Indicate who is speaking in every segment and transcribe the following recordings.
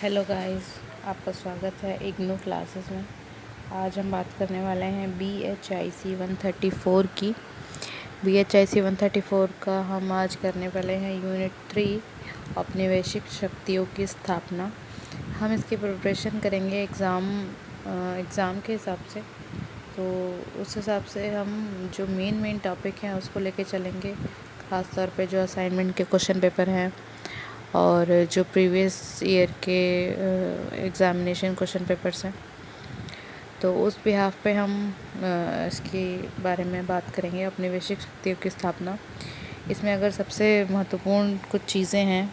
Speaker 1: Hello guys, आपका स्वागत है इग्नू क्लासेस में। आज हम बात करने वाले हैं BHIC 134 की। BHIC 134 का हम आज करने वाले हैं यूनिट 3 औपनिवेशिक शक्तियों की स्थापना। हम इसकी प्रिपरेशन करेंगे एग्ज़ाम के हिसाब से। तो उस हिसाब से हम जो मेन टॉपिक हैं उसको लेके चलेंगे, ख़ास तौर पे जो असाइनमेंट के क्वेश्चन पेपर हैं और जो प्रीवियस ईयर के एग्ज़ामिनेशन क्वेश्चन पेपर्स हैं। तो उस बिहाफ पे हम इसके बारे में बात करेंगे, औपनिवेशिक शक्तियों की स्थापना। इसमें अगर सबसे महत्वपूर्ण कुछ चीज़ें हैं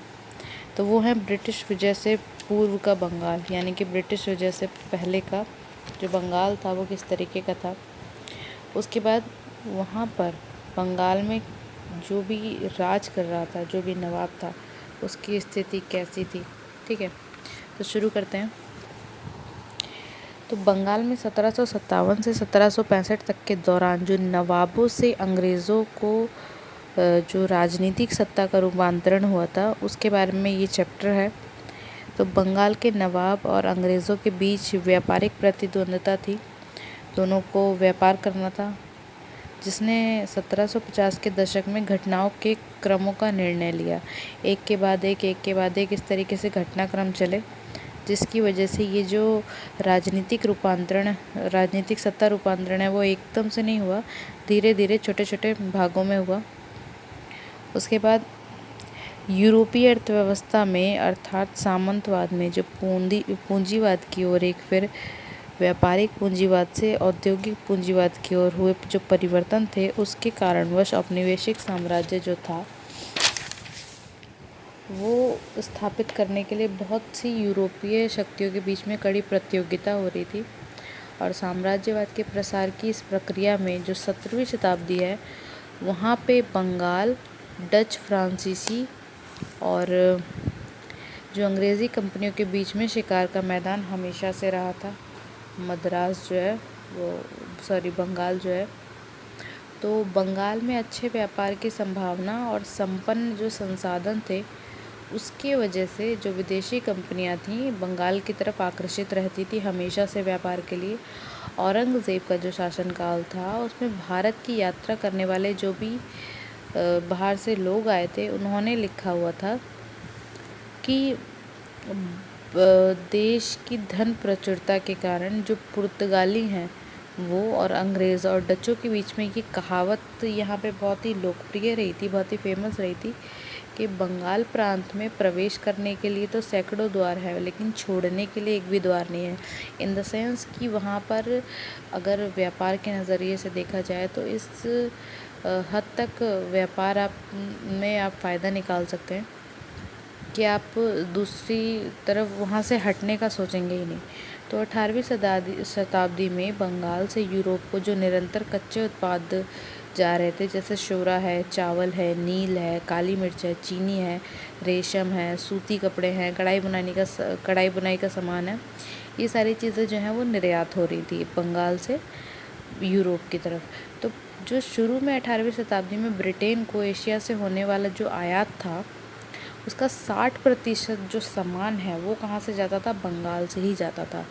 Speaker 1: तो वो हैं ब्रिटिश विजय से पूर्व का बंगाल, यानी कि ब्रिटिश विजय से पहले का जो बंगाल था वो किस तरीके का था। उसके बाद वहाँ पर बंगाल में जो भी राज कर रहा था, जो भी नवाब था, उसकी स्थिति कैसी थी। ठीक है, तो शुरू करते हैं। तो बंगाल में 1757 से 1765 तक के दौरान जो नवाबों से अंग्रेज़ों को जो राजनीतिक सत्ता का रूपांतरण हुआ था उसके बारे में ये चैप्टर है। तो बंगाल के नवाब और अंग्रेज़ों के बीच व्यापारिक प्रतिद्वंद्विता थी, दोनों को व्यापार करना था, जिसने 1750 के दशक में घटनाओं के क्रमों का निर्णय लिया। एक के बाद एक इस तरीके से घटनाक्रम चले, जिसकी वजह से ये जो राजनीतिक सत्ता रूपांतरण है वो एकदम से नहीं हुआ, धीरे धीरे छोटे छोटे भागों में हुआ। उसके बाद यूरोपीय अर्थव्यवस्था में अर्थात सामंतवाद में जो पूंजीवाद की ओर, एक फिर व्यापारिक पूंजीवाद से औद्योगिक पूंजीवाद की ओर हुए जो परिवर्तन थे, उसके कारणवश औपनिवेशिक साम्राज्य जो था वो स्थापित करने के लिए बहुत सी यूरोपीय शक्तियों के बीच में कड़ी प्रतियोगिता हो रही थी। और साम्राज्यवाद के प्रसार की इस प्रक्रिया में जो 17वीं शताब्दी है, वहाँ पे बंगाल, डच, फ्रांसीसी और जो अंग्रेज़ी कंपनियों के बीच में शिकार का मैदान हमेशा से रहा था। बंगाल जो है, तो बंगाल में अच्छे व्यापार की संभावना और संपन्न जो संसाधन थे, उसके वजह से जो विदेशी कंपनियां थीं बंगाल की तरफ आकर्षित रहती थी हमेशा से व्यापार के लिए। औरंगज़ेब का जो शासनकाल था उसमें भारत की यात्रा करने वाले जो भी बाहर से लोग आए थे, उन्होंने लिखा हुआ था कि देश की धन प्रचुरता के कारण जो पुर्तगाली हैं वो और अंग्रेज़ और डचों के बीच में ये कहावत यहाँ पे बहुत ही लोकप्रिय रही थी, बहुत ही फेमस रही थी कि बंगाल प्रांत में प्रवेश करने के लिए तो सैकड़ों द्वार है, लेकिन छोड़ने के लिए एक भी द्वार नहीं है। इन द सेंस कि वहाँ पर अगर व्यापार के नज़रिए से देखा जाए तो इस हद तक व्यापार आप फ़ायदा निकाल सकते हैं कि आप दूसरी तरफ वहाँ से हटने का सोचेंगे ही नहीं। तो 18वीं शताब्दी में बंगाल से यूरोप को जो निरंतर कच्चे उत्पाद जा रहे थे, जैसे शोरा है, चावल है, नील है, काली मिर्च है, चीनी है, रेशम है, सूती कपड़े हैं, कढ़ाई बुनाई का सामान है, ये सारी चीज़ें जो हैं वो निर्यात हो रही थी बंगाल से यूरोप की तरफ। तो जो शुरू में 18वीं शताब्दी में ब्रिटेन को एशिया से होने वाला जो आयात था, उसका 60% जो सामान है वो कहाँ से जाता था? बंगाल से ही जाता था।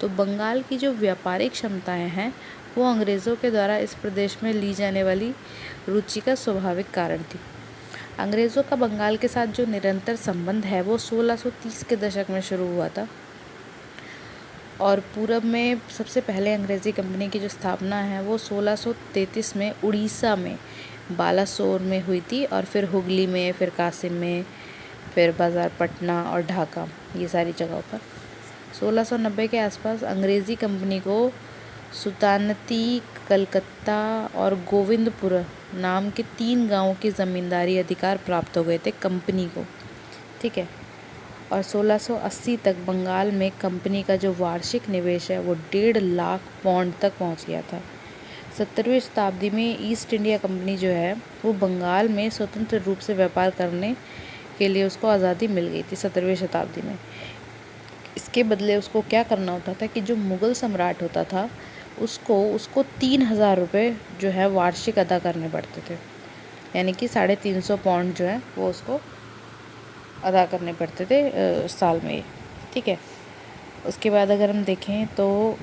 Speaker 1: तो बंगाल की जो व्यापारिक क्षमताएं हैं वो अंग्रेज़ों के द्वारा इस प्रदेश में ली जाने वाली रुचि का स्वाभाविक कारण थी। अंग्रेज़ों का बंगाल के साथ जो निरंतर संबंध है वो 1630 के दशक में शुरू हुआ था, और पूरब में सबसे पहले अंग्रेज़ी कंपनी की जो स्थापना है वो 1633 में उड़ीसा में बालासोर में हुई थी, और फिर हुगली में, फिर कासिम में, फिर बाज़ार पटना और ढाका, ये सारी जगहों पर। 1690 के आसपास अंग्रेज़ी कंपनी को सुल्तानती, कलकत्ता और गोविंदपुर नाम के 3 गांवों की ज़मींदारी अधिकार प्राप्त हो गए थे कंपनी को। ठीक है, और 1680 तक बंगाल में कंपनी का जो वार्षिक निवेश है वो 1.5 लाख पाउंड तक पहुंच गया था। 17वीं शताब्दी में ईस्ट इंडिया कंपनी जो है वो बंगाल में स्वतंत्र रूप से व्यापार करने के लिए उसको आज़ादी मिल गई थी 17वीं शताब्दी में। इसके बदले उसको क्या करना होता था कि जो मुग़ल सम्राट होता था उसको 3,000 रुपये जो है वार्षिक अदा करने पड़ते थे, यानी कि 350 पाउंड जो है वो उसको अदा करने पड़ते थे साल में। ठीक है। उसके बाद अगर हम देखें तो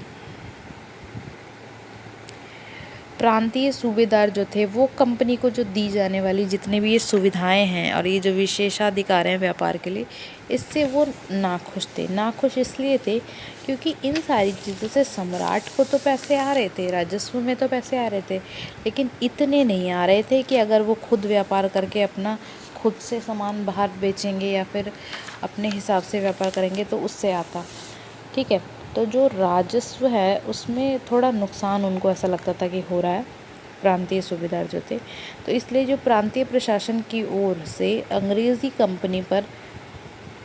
Speaker 1: प्रांतीय सूबेदार जो थे वो कंपनी को जो दी जाने वाली जितनी भी ये सुविधाएं हैं और ये जो विशेषाधिकार हैं व्यापार के लिए, इससे वो नाखुश थे। नाखुश इसलिए थे क्योंकि इन सारी चीज़ों से सम्राट को तो पैसे आ रहे थे, राजस्व में तो पैसे आ रहे थे, लेकिन इतने नहीं आ रहे थे कि अगर वो खुद व्यापार करके अपना खुद से सामान बाहर बेचेंगे या फिर अपने हिसाब से व्यापार करेंगे तो उससे आता। ठीक है, तो जो राजस्व है उसमें थोड़ा नुकसान उनको ऐसा लगता था कि हो रहा है, प्रांतीय सूबेदार जो थे। तो इसलिए जो प्रांतीय प्रशासन की ओर से अंग्रेज़ी कंपनी पर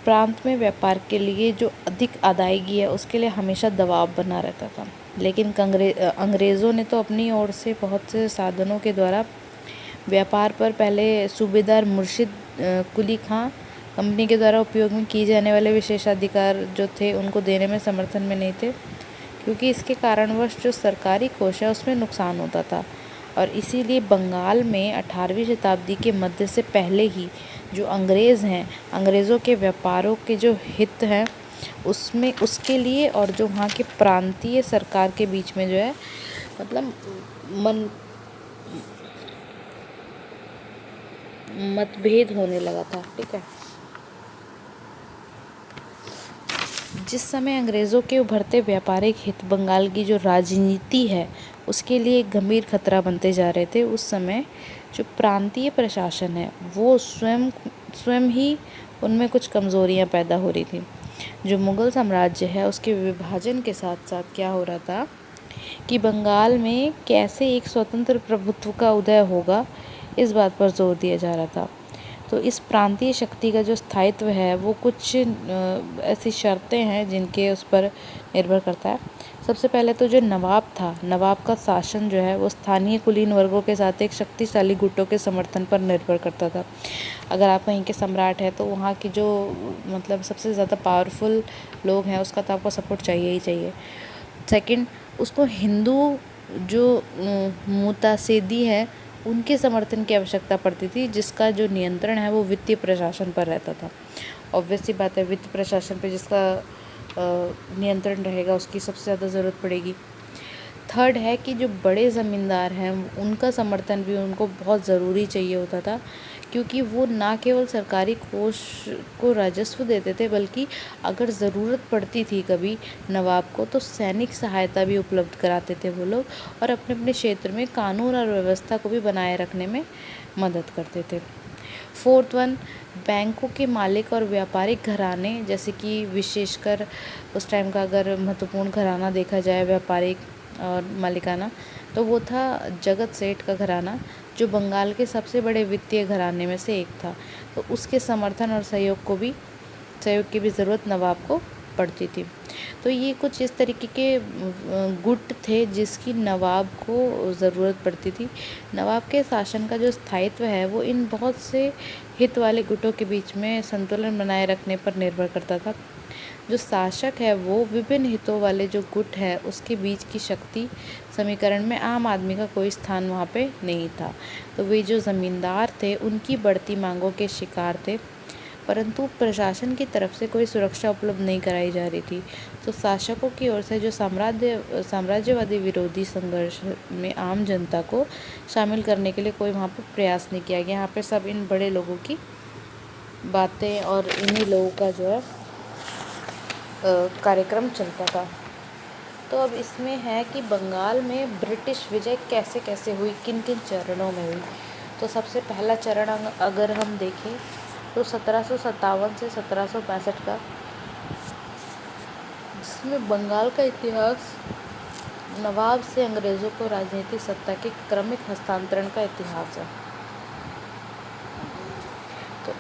Speaker 1: प्रांत में व्यापार के लिए जो अधिक अदायगी है उसके लिए हमेशा दबाव बना रहता था। लेकिन अंग्रेज़ों ने तो अपनी ओर से बहुत से साधनों के द्वारा व्यापार पर पहले सूबेदार मुर्शिद कुली खां कंपनी के द्वारा उपयोग में किए जाने वाले विशेषाधिकार जो थे उनको देने में समर्थन में नहीं थे, क्योंकि इसके कारणवश जो सरकारी कोष है उसमें नुकसान होता था। और इसीलिए बंगाल में 18वीं शताब्दी के मध्य से पहले ही जो अंग्रेज़ हैं, अंग्रेज़ों के व्यापारों के जो हित हैं उसमें उसके लिए और जो वहाँ के प्रांतीय सरकार के बीच में जो है मतलब मतभेद होने लगा था। ठीक है, जिस समय अंग्रेज़ों के उभरते व्यापारिक हित बंगाल की जो राजनीति है उसके लिए एक गंभीर खतरा बनते जा रहे थे, उस समय जो प्रांतीय प्रशासन है वो स्वयं ही उनमें कुछ कमज़ोरियां पैदा हो रही थी। जो मुग़ल साम्राज्य है उसके विभाजन के साथ साथ क्या हो रहा था कि बंगाल में कैसे एक स्वतंत्र प्रभुत्व का उदय होगा, इस बात पर जोर दिया जा रहा था। तो इस प्रांतीय शक्ति का जो स्थायित्व है वो कुछ ऐसी शर्तें हैं जिनके उस पर निर्भर करता है। सबसे पहले तो जो नवाब था, नवाब का शासन जो है वो स्थानीय कुलीन वर्गों के साथ एक शक्तिशाली गुटों के समर्थन पर निर्भर करता था। अगर आप कहीं के सम्राट हैं तो वहाँ की जो मतलब सबसे ज़्यादा पावरफुल लोग हैं उसका तो आपको सपोर्ट चाहिए ही चाहिए। सेकंड, उसको हिंदू जो मुतासिदी है उनके समर्थन की आवश्यकता पड़ती थी, जिसका जो नियंत्रण है वो वित्तीय प्रशासन पर रहता था। ऑब्वियस सी बात है, वित्त प्रशासन पे जिसका नियंत्रण रहेगा उसकी सबसे ज़्यादा ज़रूरत पड़ेगी। थर्ड है कि जो बड़े ज़मींदार हैं उनका समर्थन भी उनको बहुत ज़रूरी चाहिए होता था, क्योंकि वो ना केवल सरकारी कोष को राजस्व देते थे बल्कि अगर ज़रूरत पड़ती थी कभी नवाब को तो सैनिक सहायता भी उपलब्ध कराते थे वो लोग, और अपने अपने क्षेत्र में कानून और व्यवस्था को भी बनाए रखने में मदद करते थे। फोर्थ वन, बैंकों के मालिक और व्यापारिक घराने, जैसे कि विशेषकर उस टाइम का अगर महत्वपूर्ण घराना देखा जाए व्यापारिक और मालिकाना, तो वो था जगत सेठ का घराना, जो बंगाल के सबसे बड़े वित्तीय घराने में से एक था। तो उसके समर्थन और सहयोग की भी ज़रूरत नवाब को पड़ती थी। तो ये कुछ इस तरीके के गुट थे जिसकी नवाब को ज़रूरत पड़ती थी। नवाब के शासन का जो स्थायित्व है वो इन बहुत से हित वाले गुटों के बीच में संतुलन बनाए रखने पर निर्भर करता था। जो शासक है वो विभिन्न हितों वाले जो गुट है उसके बीच की शक्ति समीकरण में आम आदमी का कोई स्थान वहाँ पे नहीं था। तो वे जो ज़मींदार थे उनकी बढ़ती मांगों के शिकार थे, परंतु प्रशासन की तरफ से कोई सुरक्षा उपलब्ध नहीं कराई जा रही थी। तो शासकों की ओर से जो साम्राज्यवादी विरोधी संघर्ष में आम जनता को शामिल करने के लिए कोई वहाँ पर प्रयास नहीं किया गया। यहाँ पे सब इन बड़े लोगों की बातें और इन्हीं लोगों का जो है कार्यक्रम चलता था। तो अब इसमें है कि बंगाल में ब्रिटिश विजय कैसे कैसे हुई, किन किन चरणों में हुई। तो सबसे पहला चरण अगर हम देखें तो 1757 से 1765 का, जिसमें बंगाल का इतिहास नवाब से अंग्रेज़ों को राजनीतिक सत्ता के क्रमिक हस्तांतरण का इतिहास है। तो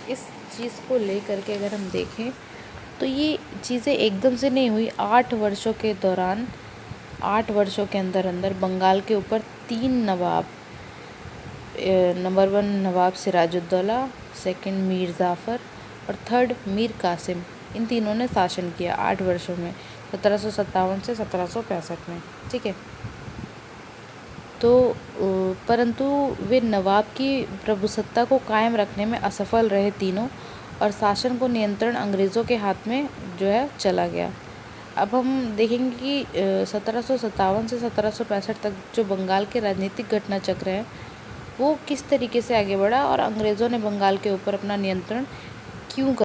Speaker 1: इस चीज़ को लेकर के अगर हम देखें तो ये चीज़ें एकदम से नहीं हुई। 8 वर्षों के दौरान, 8 वर्षों के अंदर अंदर बंगाल के ऊपर 3 नवाब, नंबर 1 नवाब सिराजुद्दौला, सेकंड मीर जाफ़र और थर्ड मीर कासिम, इन तीनों ने शासन किया 8 वर्षों में, 1757 से 1765 में। ठीक है, तो परंतु वे नवाब की प्रभुसत्ता को कायम रखने में असफल रहे तीनों, और शासन को नियंत्रण अंग्रेज़ों के हाथ में जो है चला गया। अब हम देखेंगे कि 1757 से 1765 तक जो बंगाल के राजनीतिक घटना चक्र है वो किस तरीके से आगे बढ़ा और अंग्रेज़ों ने बंगाल के ऊपर अपना नियंत्रण क्यों